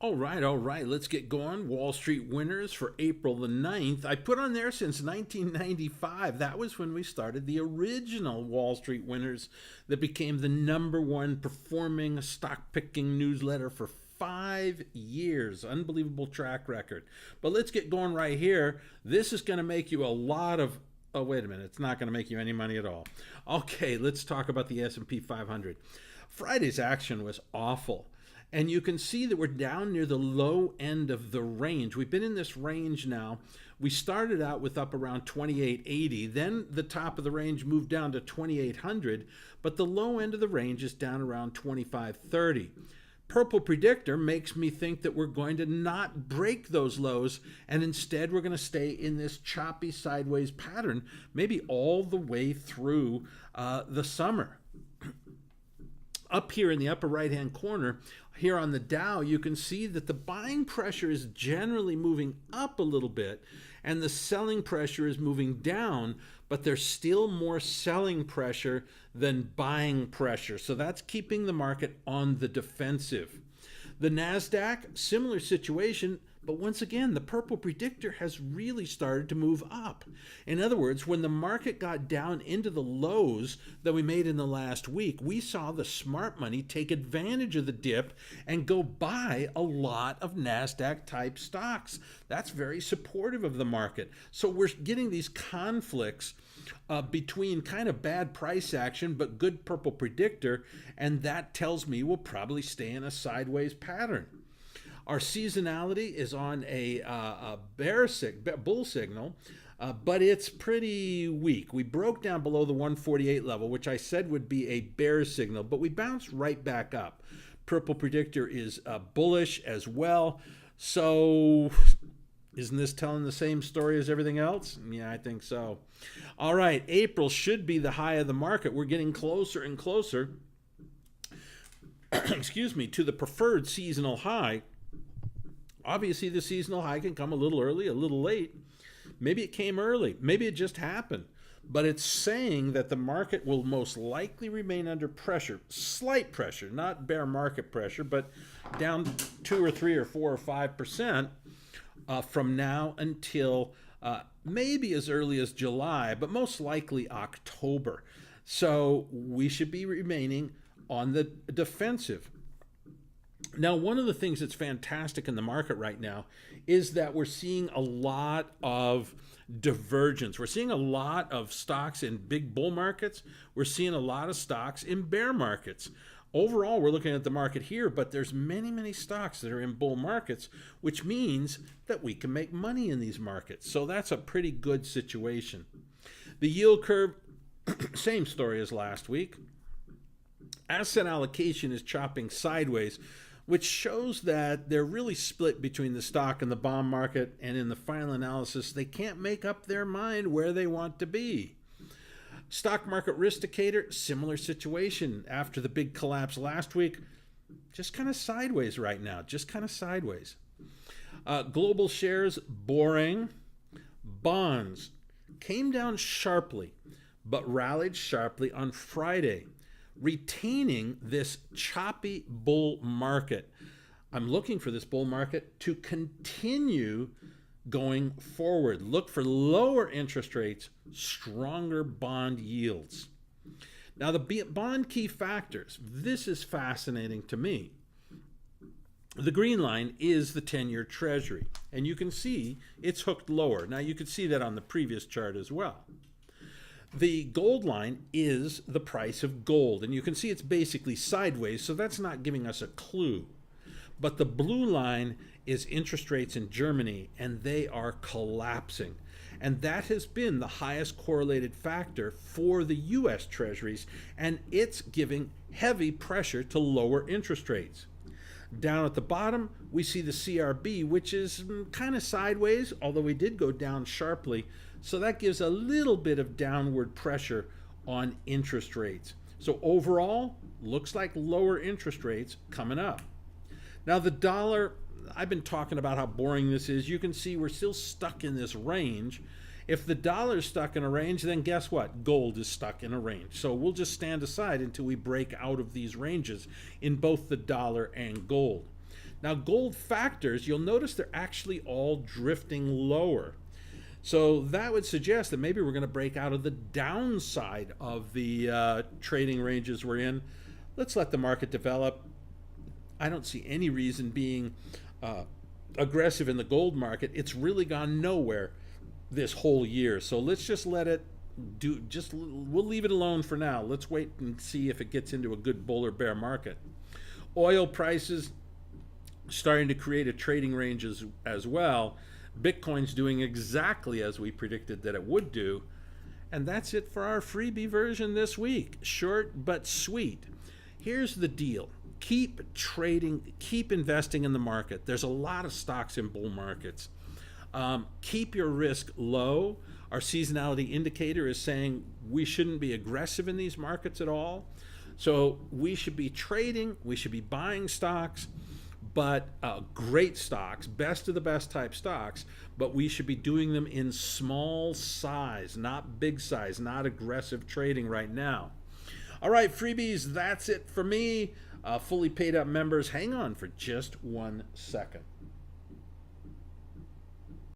All right, let's get going. Wall Street winners for April the 9th. I put on there since 1995. That was when we started the original Wall Street winners that became the number one performing stock picking newsletter for 5 years. Unbelievable track record. But let's get going right here. This is going to make you a lot of oh, wait a minute. It's not going to make you any money at all. Okay, let's talk about the S&P 500. Friday's action was awful. And you can see that we're down near the low end of the range. We've been in this range now. We started out with up around 2880. Then the top of the range moved down to 2800. But the low end of the range is down around 2530. Purple predictor makes me think that we're going to not break those lows, and instead we're going to stay in this choppy sideways pattern, maybe all the way through the summer. Up here in the upper right hand corner, here on the Dow, you can see that the buying pressure is generally moving up a little bit and the selling pressure is moving down, but there's still more selling pressure than buying pressure. So that's keeping the market on the defensive. The NASDAQ, similar situation, but once again, the purple predictor has really started to move up. In other words, when the market got down into the lows that we made in the last week, we saw the smart money take advantage of the dip and go buy a lot of NASDAQ type stocks. That's very supportive of the market. So we're getting these conflicts between kind of bad price action but good purple predictor, and that tells me we'll probably stay in a sideways pattern. Our seasonality is on a bull signal, but it's pretty weak. We broke down below the 148 level, which I said would be a bear signal, but we bounced right back up. Purple predictor is bullish as well. So isn't this telling the same story as everything else? Yeah, I think so. All right, April should be the high of the market. We're getting closer and closer, excuse me, to the preferred seasonal high. Obviously, the seasonal high can come a little early, a little late. Maybe it came early. Maybe it just happened. But it's saying that the market will most likely remain under pressure, slight pressure, not bear market pressure, but down 2 or 3 or 4 or 5% from now until maybe as early as July, but most likely October. So we should be remaining on the defensive. Now, one of the things that's fantastic in the market right now is that we're seeing a lot of divergence. We're seeing a lot of stocks in big bull markets. We're seeing a lot of stocks in bear markets. Overall, we're looking at the market here, but there's many, many stocks that are in bull markets, which means that we can make money in these markets. So that's a pretty good situation. The yield curve, same story as last week. Asset allocation is chopping sideways, which shows that they're really split between the stock and the bond market, and in the final analysis, they can't make up their mind where they want to be. Stock market risk indicator, similar situation. After the big collapse last week, just kind of sideways right now, just kind of sideways. Global shares, boring. Bonds came down sharply, but rallied sharply on Friday, retaining this choppy bull market. I'm looking for this bull market to continue going forward. Look for lower interest rates, stronger bond yields. Now, the bond key factors. This is fascinating to me. The green line is the 10-year Treasury, and you can see it's hooked lower. Now, you could see that on the previous chart as well. The gold line is the price of gold, and you can see it's basically sideways, so that's not giving us a clue. But the blue line is interest rates in Germany, and they are collapsing. And that has been the highest correlated factor for the U.S. Treasuries, and it's giving heavy pressure to lower interest rates. Down at the bottom, we see the CRB, which is kind of sideways, although we did go down sharply. So that gives a little bit of downward pressure on interest rates. So overall, looks like lower interest rates coming up. Now the dollar, I've been talking about how boring this is. You can see we're still stuck in this range. If the dollar's stuck in a range, then guess what? Gold is stuck in a range. So we'll just stand aside until we break out of these ranges in both the dollar and gold. Now, gold factors, you'll notice they're actually all drifting lower. So that would suggest that maybe we're going to break out of the downside of the trading ranges we're in. Let's let the market develop. I don't see any reason being aggressive in the gold market. It's really gone nowhere this whole year. So let's just let it do, we'll leave it alone for now. Let's wait and see if it gets into a good bull or bear market. Oil prices starting to create a trading range as well. Bitcoin's doing exactly as we predicted that it would do. And that's it for our freebie version this week. Short but sweet. Here's the deal. Keep trading, keep investing in the market. There's a lot of stocks in bull markets. Keep your risk low. Our seasonality indicator is saying we shouldn't be aggressive in these markets at all. So we should be trading, we should be buying stocks, but great stocks, best of the best type stocks, but we should be doing them in small size, not big size, not aggressive trading right now. All right, freebies, that's it for me. Fully paid up members, hang on for just 1 second.